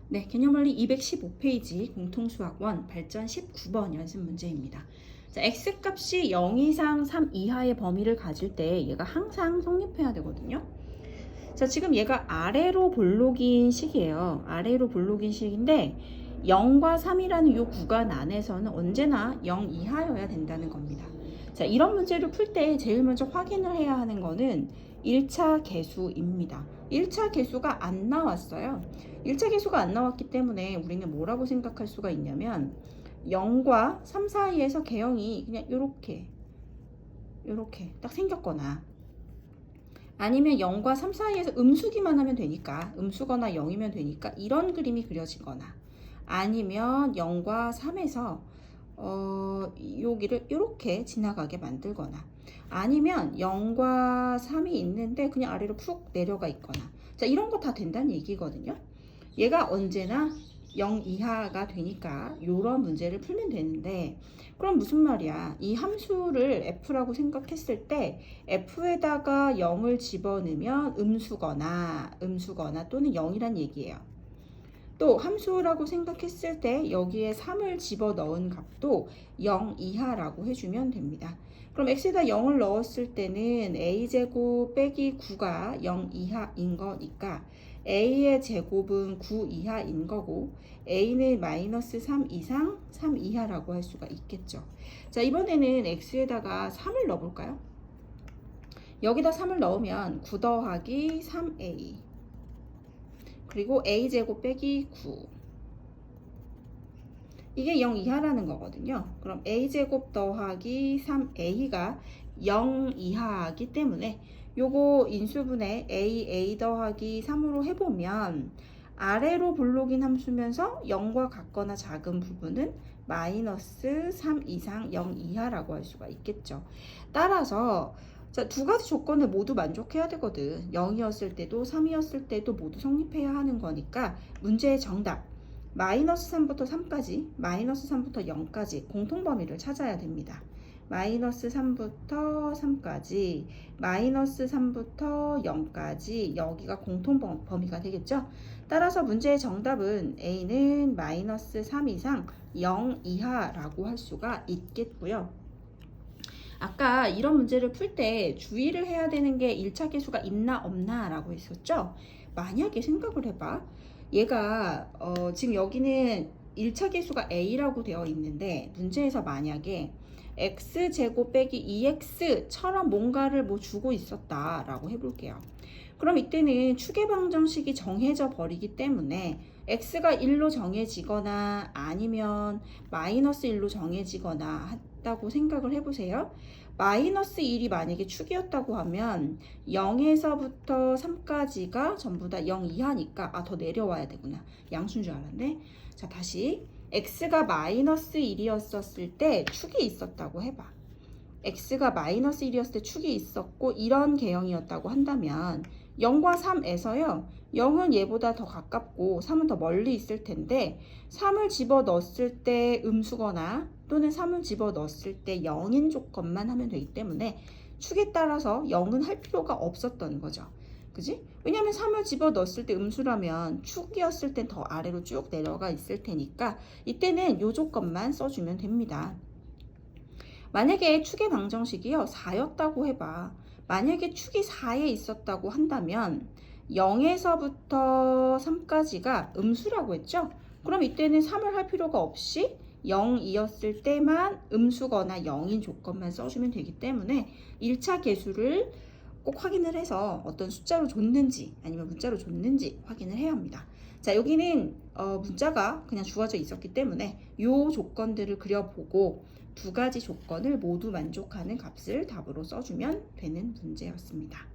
네, 개념원리 215페이지 공통수학원 발전 19번 연습 문제입니다. 자, x값이 0 이상 3 이하의 범위를 가질 때 얘가 항상 성립해야 되거든요. 자, 지금 얘가 아래로 볼록인 식이에요. 아래로 볼록인 식인데 0과 3이라는 이 구간 안에서는 언제나 0 이하여야 된다는 겁니다. 자, 이런 문제를 풀 때 제일 먼저 확인을 해야 하는 거는 1차 계수입니다. 1차 계수가 안 나왔어요. 1차 계수가 안 나왔기 때문에 우리는 뭐라고 생각할 수가 있냐면 0과 3 사이에서 개형이 그냥 요렇게 딱 생겼거나 아니면 0과 3 사이에서 음수기만 하면 되니까 음수거나 0이면 되니까 이런 그림이 그려지거나 아니면 0과 3에서 여기를 이렇게 지나가게 만들거나 아니면 0과 3이 있는데 그냥 아래로 푹 내려가 있거나 자, 이런 거 다 된다는 얘기거든요. 얘가 언제나 0 이하가 되니까 이런 문제를 풀면 되는데 그럼 무슨 말이야? 이 함수를 f라고 생각했을 때 f에다가 0을 집어넣으면 음수거나 또는 0이란 얘기예요. 또 함수라고 생각했을 때 여기에 3을 집어넣은 값도 0 이하라고 해주면 됩니다. 그럼 x에다 0을 넣었을 때는 a제곱 빼기 9가 0 이하인 거니까 a의 제곱은 9 이하인 거고 a는 마이너스 3 이상 3 이하라고 할 수가 있겠죠. 자, 이번에는 x에다가 3을 넣어볼까요? 여기다 3을 넣으면 9 더하기 3a 그리고 a제곱 빼기 9 이게 0 이하라는 거거든요. 그럼 a제곱 더하기 3a가 0 이하이기 때문에 요거 인수분해 a 더하기 3으로 해보면 아래로 볼록인 함수면서 0과 같거나 작은 부분은 마이너스 3 이상 0 이하라고 할 수가 있겠죠. 따라서 자, 두 가지 조건을 모두 만족해야 되거든. 0이었을 때도 3이었을 때도 모두 성립해야 하는 거니까 문제의 정답 마이너스 3부터 3까지 마이너스 3부터 0까지 공통범위를 찾아야 됩니다. 마이너스 3부터 3까지 마이너스 3부터 0까지 여기가 공통범위가 되겠죠. 따라서 문제의 정답은 A는 마이너스 3 이상 0 이하라고 할 수가 있겠고요. 아까 이런 문제를 풀 때 주의를 해야 되는 게 1차 계수가 있나 없나 라고 했었죠. 만약에 생각을 해봐. 얘가 지금 여기는 1차 계수가 a라고 되어 있는데 문제에서 만약에 x제곱 빼기 2x처럼 뭔가를 뭐 주고 있었다 라고 해볼게요. 그럼 이때는 추계방정식이 정해져 버리기 때문에 x가 1로 정해지거나 아니면 마이너스 1로 정해지거나 했다고 생각을 해보세요. 마이너스 1이 만약에 축이었다고 하면 0에서부터 3까지가 전부 다 0 이하니까 더 내려와야 되구나. 양수인 줄 알았네. 자, 다시 x가 마이너스 1이었을 때 축이 있었다고 해봐. x가 마이너스 1이었을 때 축이 있었고 이런 개형이었다고 한다면 0과 3에서요. 0은 얘보다 더 가깝고 3은 더 멀리 있을 텐데 3을 집어넣었을 때 음수거나 또는 3을 집어넣었을 때 0인 조건만 하면 되기 때문에 축에 따라서 0은 할 필요가 없었던 거죠. 그지? 왜냐면 3을 집어넣었을 때 음수라면 축이었을 땐 더 아래로 쭉 내려가 있을 테니까 이때는 요 조건만 써주면 됩니다. 만약에 축의 방정식이요 4였다고 해봐. 만약에 축이 4에 있었다고 한다면 0에서부터 3까지가 음수라고 했죠? 그럼 이때는 3을 할 필요가 없이 0이었을 때만 음수거나 0인 조건만 써주면 되기 때문에 1차 계수를 꼭 확인을 해서 어떤 숫자로 줬는지 아니면 문자로 줬는지 확인을 해야 합니다. 자, 여기는 문자가 그냥 주어져 있었기 때문에 이 조건들을 그려보고 두 가지 조건을 모두 만족하는 값을 답으로 써주면 되는 문제였습니다.